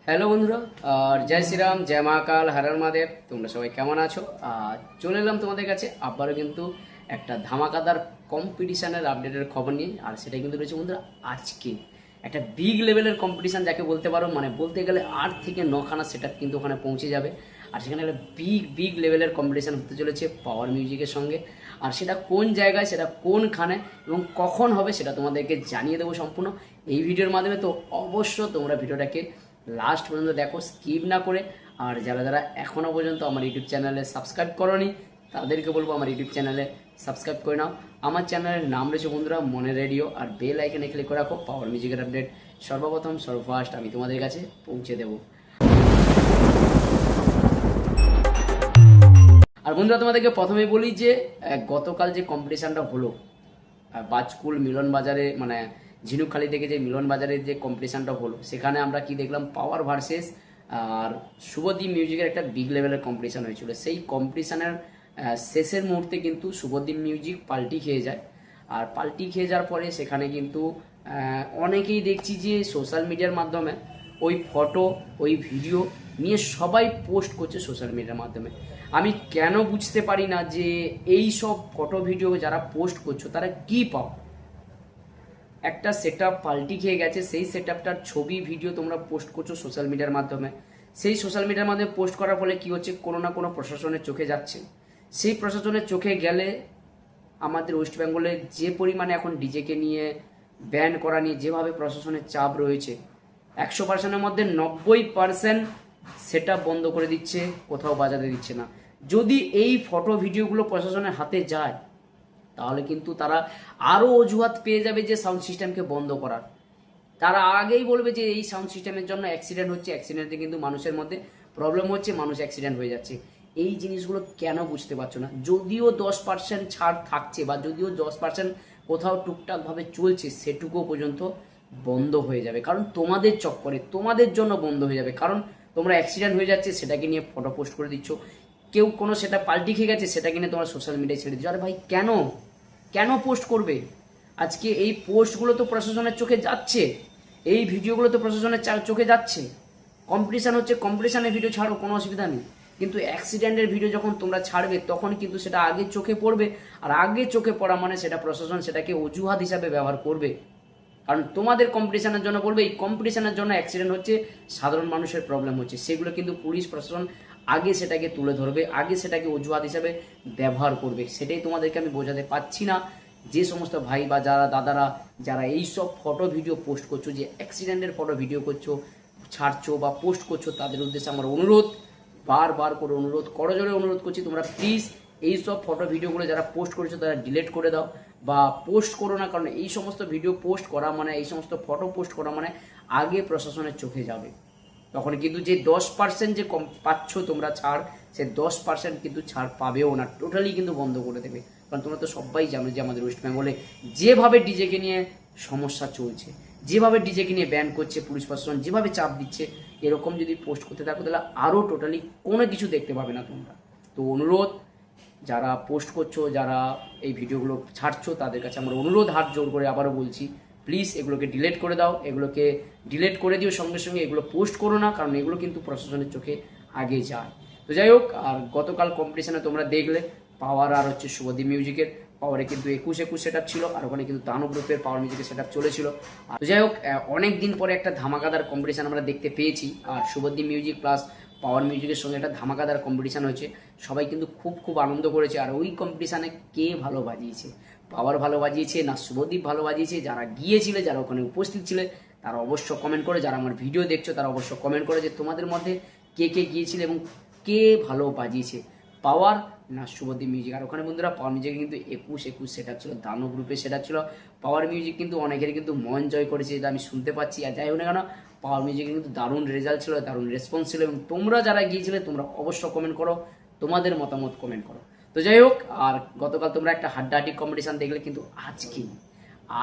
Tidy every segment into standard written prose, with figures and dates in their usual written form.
Hello বন্ধুরা, আর জয় শ্রীরাম, জয় মহাকাল, হর হর মহাদেব। তোমরা সবাই কেমন আছো? আর চলে এলাম তোমাদের কাছে আবারও কিন্তু একটা ধামাকাদার কম্পিটিশনের আপডেটের খবর নিয়ে। আর সেটা কিন্তু রয়েছে বন্ধুরা আজকে একটা বিগ লেভেলের কম্পিটিশান যাকে বলতে পারো, মানে বলতে গেলে 8 থেকে 9খানা সেটা কিন্তু ওখানে পৌঁছে যাবে। আর সেখানে একটা বিগ লেভেলের কম্পিটিশান হতে চলেছে পাওয়ার মিউজিকের সঙ্গে। আর সেটা কোন জায়গায়, সেটা কোনখানে এবং কখন হবে সেটা তোমাদেরকে জানিয়ে দেবো সম্পূর্ণ এই ভিডিওর মাধ্যমে। তো অবশ্য তোমরা ভিডিওটাকে লাস্ট পর্যন্ত দেখো, স্কিপ না করে। আর যারা যারা এখনও পর্যন্ত আমার ইউটিউব চ্যানেলে সাবস্ক্রাইব করোনি তাদেরকে বলবো আমার ইউটিউব চ্যানেলে সাবস্ক্রাইব করে নাও। আমার চ্যানেলের নাম রয়েছে বন্ধুরা মনে রেডিও, আর বেল আইকনে ক্লিক করে রাখো। পাওয়ার মিউজিকের আপডেট সর্বপ্রথম সর্বফার্স্ট আমি তোমাদের কাছে পৌঁছে দেবো। আর বন্ধুরা তোমাদেরকে প্রথমেই বলি যে গতকাল যে কম্পিটিশানটা হলো বাজকুল মিলন বাজারে, মানে ঝিনুকখালি থেকে যে মিলন বাজারের যে কম্পিটিশানটা হলো, সেখানে আমরা কি দেখলাম, পাওয়ার ভার্সেস আর শুভদীপ মিউজিকের একটা বিগ লেভেলের কম্পিটিশান হয়েছিল। সেই কম্পিটিশানের শেষের মুহূর্তে কিন্তু শুভদীপ মিউজিক পাল্টি খেয়ে যায়। আর পাল্টি খেয়ে যাওয়ার পরে সেখানে কিন্তু অনেকেই দেখছি যে সোশ্যাল মিডিয়ার মাধ্যমে ওই ফটো ওই ভিডিও নিয়ে সবাই পোস্ট করছে সোশ্যাল মিডিয়ার মাধ্যমে। আমি কেন বুঝতে পারি না যে এই সব ফটো ভিডিও যারা পোস্ট করছো তারা কি পাও। একটা সেট আপ পাল্টি খেয়ে গেছে, সেই সেট আপটার ছবি ভিডিও তোমরা পোস্ট করছো সোশ্যাল মিডিয়ার মাধ্যমে। সেই সোশ্যাল মিডিয়ার মাধ্যমে পোস্ট করার ফলে কী হচ্ছে, কোনো না কোনো প্রশাসনের চোখে যাচ্ছে। সেই প্রশাসনের চোখে গেলে আমাদের ওয়েস্ট বেঙ্গলে যে পরিমাণে এখন ডিজেকে নিয়ে ব্যান করা নিয়ে যেভাবে প্রশাসনের চাপ রয়েছে, 100%-এর মধ্যে 90% সেট আপ বন্ধ করে দিচ্ছে, কোথাও বাজাতে দিচ্ছে না। যদি এই ফটো ভিডিওগুলো প্রশাসনের হাতে যায় তাহলে কিন্তু তারা আরও অজুহাত পেয়ে যাবে যে সাউন্ড সিস্টেমকে বন্ধ করার। তারা আগেই বলবে যে এই সাউন্ড সিস্টেমের জন্য অ্যাক্সিডেন্ট হচ্ছে, অ্যাক্সিডেন্টে কিন্তু মানুষের মধ্যে প্রবলেম হচ্ছে, মানুষ অ্যাক্সিডেন্ট হয়ে যাচ্ছে। এই জিনিসগুলো কেন বুঝতে পারছো না? যদিও 10% ছাড় থাকছে বা যদিও 10% কোথাও টুকটাকভাবে চলছে, সেটুকুও পর্যন্ত বন্ধ হয়ে যাবে। কারণ তোমাদের চক্করে, তোমাদের জন্য বন্ধ হয়ে যাবে। কারণ তোমরা অ্যাক্সিডেন্ট হয়ে যাচ্ছে সেটাকে নিয়ে ফটো পোস্ট করে দিচ্ছ, কেউ কোনো সেটা পাল্টি খেয়ে গেছে সেটাকে নিয়ে তোমরা সোশ্যাল মিডিয়ায় ছেড়ে দিচ্ছ। আরে ভাই কেন কেন পোস্ট করবে? আজকে এই পোস্টগুলো তো প্রশাসনের চোখে যাচ্ছে, এই ভিডিওগুলো তো প্রশাসনের চোখে যাচ্ছে। কম্পিটিশান হচ্ছে, কম্পিটিশানের ভিডিও ছাড়ো, কোনো অসুবিধা নেই। কিন্তু অ্যাক্সিডেন্টের ভিডিও যখন তোমরা ছাড়বে তখন কিন্তু সেটা আগে চোখে পড়বে। আর আগে চোখে পড়া মানে সেটা প্রশাসন সেটাকে অজুহাত হিসাবে ব্যবহার করবে। কারণ তোমাদের কম্পিটিশানের জন্য বলবে এই কম্পিটিশানের জন্য অ্যাক্সিডেন্ট হচ্ছে, সাধারণ মানুষের প্রবলেম হচ্ছে, সেগুলো কিন্তু পুলিশ প্রশাসন আগে সেটাকে তুলে ধরবে, আগে সেটাকে অজুহাত হিসাবে ব্যবহার করবে। সেটাই তোমাদেরকে আমি বোঝাতে পারছি না। যে সমস্ত ভাই বা যারা দাদারা যারা এই সব ফটো ভিডিও পোস্ট করছো, যে অ্যাক্সিডেন্টের ফটো ভিডিও করছো, ছাড়ছো বা পোস্ট করছো, তাদের উদ্দেশ্যে আমার অনুরোধ, বারবার করে অনুরোধ, করজোরে অনুরোধ করছি, তোমরা প্লিজ এই সব ফটো ভিডিওগুলো যারা পোস্ট করেছো তারা ডিলিট করে দাও বা পোস্ট করো না। কারণ এই সমস্ত ভিডিও পোস্ট করা মানে, এই সমস্ত ফটো পোস্ট করা মানে আগে প্রশাসনের চোখে যাবে। তখন কিন্তু যে 10% যে কম পাচ্ছ তোমরা ছাড়, সে 10% কিন্তু ছাড় পাবেও না, টোটালি কিন্তু বন্ধ করে দেবে। কারণ তোমরা তো সবাই জানো যে আমাদের ওয়েস্ট বেঙ্গলে যেভাবে ডিজেকে নিয়ে সমস্যা চলছে, যেভাবে ডিজেকে নিয়ে ব্যান করছে পুলিশ প্রশাসন, যেভাবে চাপ দিচ্ছে, এরকম যদি পোস্ট করতে থাকো তাহলে আরও টোটালি কোনো কিছু দেখতে পাবে না তোমরা। তো অনুরোধ, যারা পোস্ট করছো, যারা এই ভিডিওগুলো ছাড়ছো, তাদের কাছে আমার অনুরোধ, হাত জোর করে আবারও বলছি, প্লিজ এগুলোকে ডিলিট করে দাও, এগুলোকে ডিলিট করে দিও সঙ্গে সঙ্গে, এগুলো পোস্ট করো না। কারণ এগুলো কিন্তু প্রশাসনের চোখে আগে যায়। তো যাই হোক, আর গতকাল কম্পিটিশানে তোমরা দেখলে পাওয়ার আর হচ্ছে শুভদীপ মিউজিকের, পাওয়ারে কিন্তু 21 সেট আপ ছিল, আর ওখানে কিন্তু দানব গ্রুপের পাওয়ার মিউজিকের সেট আপ চলেছিল। তো যাই হোক, অনেক দিন পরে একটা ধামাকাদার কম্পিটিশান আমরা দেখতে পেয়েছি। আর শুভদীপ মিউজিক প্লাস পাওয়ার মিউজিকের সঙ্গে একটা ধামাকাদার কম্পিটিশান হয়েছে, সবাই কিন্তু খুব আনন্দ করেছে। আর ওই কম্পিটিশানে কে ভালো বাজিয়েছে, পাওয়ার ভালো বাজিয়েছে না শুভদীপ ভালো বাজিয়েছে? যারা গিয়েছিলে, যারা ওখানে উপস্থিত ছিলে, তারা অবশ্য কমেন্ট করে। যারা আমার ভিডিও দেখছো তারা অবশ্য কমেন্ট করে যে তোমাদের মধ্যে কে কে গিয়েছিলে এবং কে ভালো বাজিয়েছে, পাওয়ার না শুভদীপ মিউজিক। আর ওখানে বন্ধুরা পাওয়ার মিউজিকে কিন্তু 21 সেট আপ ছিল, দানব গ্রুপে সেট আপ ছিল। পাওয়ার মিউজিক কিন্তু অনেকের কিন্তু মন জয় করেছে, এটা আমি শুনতে পাচ্ছি। আর যাই হোক না কেন, পাওয়ার মিউজিকে কিন্তু দারুণ রেজাল্ট ছিল, দারুণ রেসপন্স ছিল। এবং তোমরা যারা গিয়েছিলে তোমরা অবশ্য কমেন্ট করো, তোমাদের মতামত কমেন্ট করো। তো যাই হোক, আর গতকাল তোমরা একটা হাড্ডাহাড্ডি কম্পিটিশান দেখলে, কিন্তু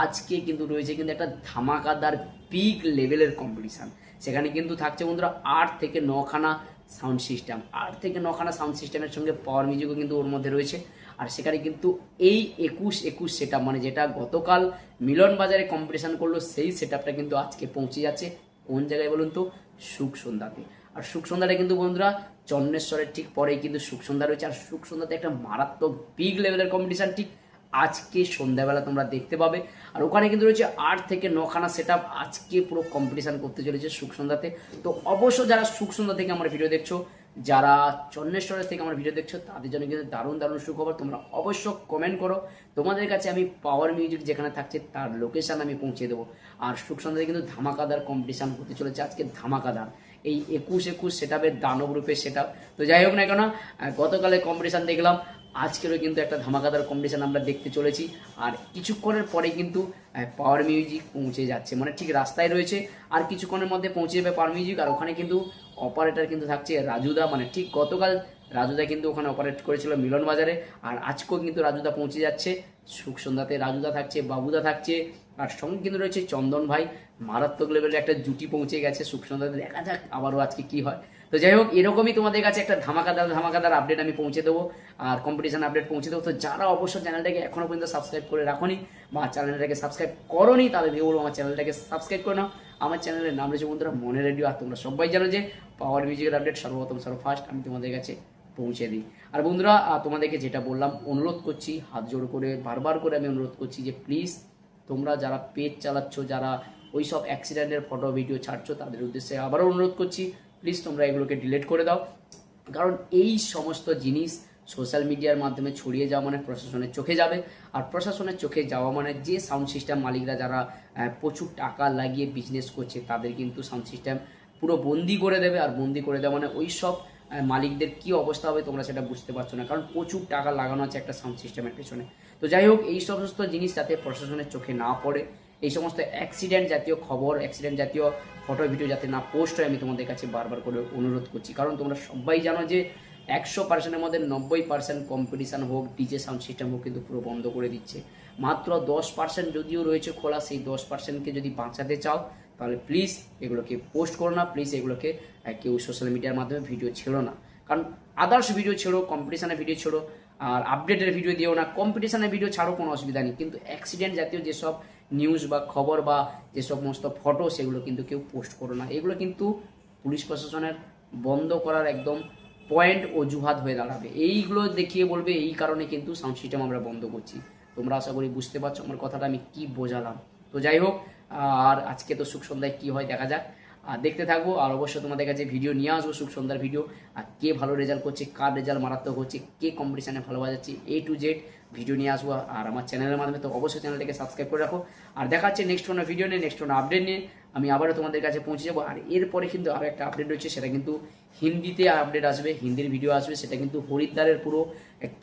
আজকে কিন্তু রয়েছে কিন্তু একটা ধামাকাদার বিগ লেভেলের কম্পিটিশান। সেখানে কিন্তু থাকছে বন্ধুরা 8 থেকে 9খানা সাউন্ড সিস্টেম, 8 থেকে 9খানা সাউন্ড সিস্টেমের সঙ্গে পাওয়ার মিউজিকও কিন্তু ওর মধ্যে রয়েছে। আর সেখানে কিন্তু এই 21 সেট আপ, মানে যেটা গতকাল মিলন বাজারে কম্পিটিশান করলো, সেই সেট আপটা কিন্তু আজকে পৌঁছে যাচ্ছে কোন জায়গায় বলুন তো? সুখ সন্ধ্যাতে। আর সুখ সন্ধ্যাটা কিন্তু বন্ধুরা চন্দ্রেশ্বরের ঠিক পরেই কিন্তু সুখ সন্ধ্যা রয়েছে। আর সুখ সন্ধ্যাতে একটা মারাত্মক বিগ লেভেলের কম্পিটিশন ঠিক আজকে সন্ধ্যাবেলা তোমরা দেখতে পাবে। আর ওখানে কিন্তু রয়েছে 8 থেকে 9খানা সেট আপ আজকে পুরো কম্পিটিশন করতে চলেছে সুখ সন্ধ্যাতে। তো অবশ্য যারা সুখ সন্ধ্যা থেকে আমার ভিডিও দেখছো, যারা চন্দ্রেশ্বরের থেকে আমার ভিডিও দেখছো, তাদের জন্য কিন্তু দারুণ দারুণ সুখবর। তোমরা অবশ্য কমেন্ট করো, তোমাদের কাছে আমি পাওয়ার মিউজিক যেখানে থাকছে তার লোকেশন আমি পৌঁছে দেবো। আর সুখ সন্ধ্যাতে কিন্তু ধামাকাদার কম্পিটিশন হতে চলেছে আজকে, ধামাকাদার এই 21 সেট আপের দানব রূপের সেট আপ। তো যাই হোক না কেন, গতকালে কম্পিটিশন দেখলাম, আজকেরও কিন্তু একটা ধামাকাদার কম্পিটিশন আমরা দেখতে চলেছি। আর কিছুক্ষণের পরে কিন্তু পাওয়ার মিউজিক পৌঁছে যাচ্ছে, মানে ঠিক রাস্তায় রয়েছে, আর কিছুক্ষণের মধ্যে পৌঁছে যাবে পাওয়ার মিউজিক। আর ওখানে কিন্তু অপারেটর কিন্তু থাকছে রাজুদা, মানে ঠিক গতকাল রাজুদা কিন্তু ওখানে অপারেট করেছিল মিলন বাজারে, আর আজকেও কিন্তু রাজুদা পৌঁছে যাচ্ছে সুখ সন্ধ্যাতে। রাজুদা থাকছে, বাবুদা থাকছে, আর সঙ্গে কিন্তু রয়েছে চন্দন ভাই। মারাত্মক লেভেলের একটা জুটি পৌঁছে গেছে সুখ সন্ধ্যাতে। দেখা যাক আবারও আজকে কি হয়। তো যাই হোক, এরকমই তোমাদের কাছে একটা ধামাকাদার আপডেট আমি পৌঁছে দেবো, আর কম্পিটিশন আপডেট পৌঁছে দেবো। তো যারা অবশ্য চ্যানেলটাকে এখনো পর্যন্ত সাবস্ক্রাইব করে রাখোনি বা চ্যানেলটাকে সাবস্ক্রাইব করোনি, তাদেরকে বলবো আমার চ্যানেলটাকে সাবস্ক্রাইব করে নাও। আমার চ্যানেলের নাম রয়েছে বন্ধুরা মনে রেডিও। আর তোমরা সবাই জানো যে পাওয়ার মিউজিকের আপডেট সর্বপ্রথম ফার্স্ট আমি তোমাদের কাছে পৌঁছে দিই। আর বন্ধুরা, তোমাদেরকে যেটা বললাম, অনুরোধ করছি হাত জোড় করে, বারবার করে আমি অনুরোধ করছি যে প্লিজ তোমরা যারা পেজ চালাচ্ছ, যারা ওই সব অ্যাক্সিডেন্টের ফটো ভিডিও ছাড়ছো, তাদের উদ্দেশ্যে আবারও অনুরোধ করছি প্লিজ তোমরা এগুলোকে ডিলিট করে দাও। কারণ এই সমস্ত জিনিস সোশ্যাল মিডিয়ার মাধ্যমে ছড়িয়ে যাওয়া মানে প্রশাসনের চোখে যাবে। আর প্রশাসনের চোখে যাওয়া মানে যে সাউন্ড সিস্টেম মালিকরা যারা প্রচুর টাকা লাগিয়ে বিজনেস করছে, তাদের কিন্তু সাউন্ড সিস্টেম পুরো বন্দি করে দেবে। আর বন্দি করে দেওয়া মানে ওই সব মালিকদের কি অবস্থা হবে তোমরা সেটা বুঝতে পারছো না, কারণ প্রচুর টাকা লাগানো আছে একটা সাউন্ড সিস্টেমের পেছনে। তো যাই হোক, এই সমস্ত জিনিস যাতে প্রশাসনের চোখে না পড়ে, এই সমস্ত অ্যাক্সিডেন্ট জাতীয় খবর, অ্যাক্সিডেন্ট জাতীয় ফটো ভিডিও যাতে না পোস্ট হয়, আমি তোমাদের কাছে বারবার করে অনুরোধ করছি। কারণ তোমরা সবাই জানো যে 100%-এর মধ্যে 90% কম্পিটিশান হোক, ডিজে সাউন্ড সিস্টেম হোক, কিন্তু পুরো বন্ধ করে দিচ্ছে। মাত্র 10% যদিও রয়েছে খোলা, সেই 10%কে যদি বাঁচাতে চাও তাহলে প্লিজ এগুলোকে পোস্ট করো না, প্লিজ এগুলোকে কেউ সোশ্যাল মিডিয়ার মাধ্যমে ভিডিও ছেড়ো না। কারণ আদার্স ভিডিও ছেড়ো, কম্পিটিশানের ভিডিও ছেড়ো, আর আপডেটের ভিডিও দিও না। কম্পিটিশানের ভিডিও ছাড়ো, কোনো অসুবিধা নেই, কিন্তু অ্যাক্সিডেন্ট জাতীয় যেসব নিউজ বা খবর বা যে সমস্ত ফটো, সেগুলো কিন্তু কেউ পোস্ট করো না। এগুলো কিন্তু পুলিশ প্রশাসনের বন্ধ করার একদম পয়েন্ট অজুহাত হয়ে দাঁড়াবে। এইগুলো দেখিয়ে বলবে এই কারণে কিন্তু সাউন্ড সিস্টেম আমরা বন্ধ করছি। তোমরা আশা করি বুঝতে পারছো আমার কথাটা আমি কি বোঝালাম। তো যাই হোক, আর আজকে তো সুখ সন্ধ্যায় কী হয় দেখা যাক, আর দেখতে থাকবো। আর অবশ্যই তোমাদের কাছে ভিডিও নিয়ে আসবো সুখ সন্ধ্যার ভিডিও, আর কে ভালো রেজাল্ট করছে, কার রেজাল্ট মারাত্মক হচ্ছে, কে কম্পিটিশানে ভালো বাজাচ্ছে, A to Z ভিডিও নিয়ে আসবো। আর আমার চ্যানেলের মাধ্যমে তো অবশ্যই চ্যানেলটাকে সাবস্ক্রাইব করে রাখো। আর দেখা হচ্ছে নেক্সট কোনো ভিডিও নিয়ে, নেক্সট কোনো আপডেট নিয়ে আমি আবারও তোমাদের কাছে পৌঁছে যাবো। আর এরপরে কিন্তু আরও একটা আপডেট রয়েছে, সেটা কিন্তু হিন্দিতে আপডেট আসবে, হিন্দির ভিডিও আসবে। সেটা কিন্তু হরিদ্বারের পুরো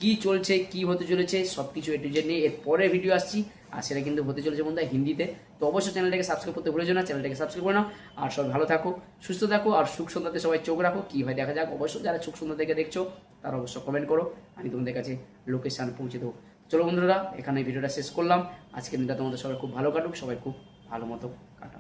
কি চলছে, কি হতে চলেছে সব কিছু A to Z নিয়ে এরপরে ভিডিও আসছি। আর সেটা কিন্তু হতে চলেছে বন্ধুরা হিন্দিতে। তো অবশ্যই চ্যানেলটাকে সাবস্ক্রাইব করতে ভুলে যেও না, চ্যানেলটাকে সাবস্ক্রাইব করে নাও। আর সবাই ভালো থাকো, সুস্থ থাকো, আর সুখ সন্ধ্যাতে সবাই চোখ রাখো, কী হয় দেখা যাক। অবশ্যই যারা সুখ সন্ধ্যা থেকে দেখছো তারা অবশ্যই কমেন্ট করো, আমি তোমাদের কাছে লোকেশান পৌঁছে দেবো। চলো বন্ধুরা, এখানে ভিডিওটা শেষ করলাম। আজকের দিনটা তোমাদের সবাই খুব ভালো কাটুক, সবাই খুব ভালো মতো কাটাও।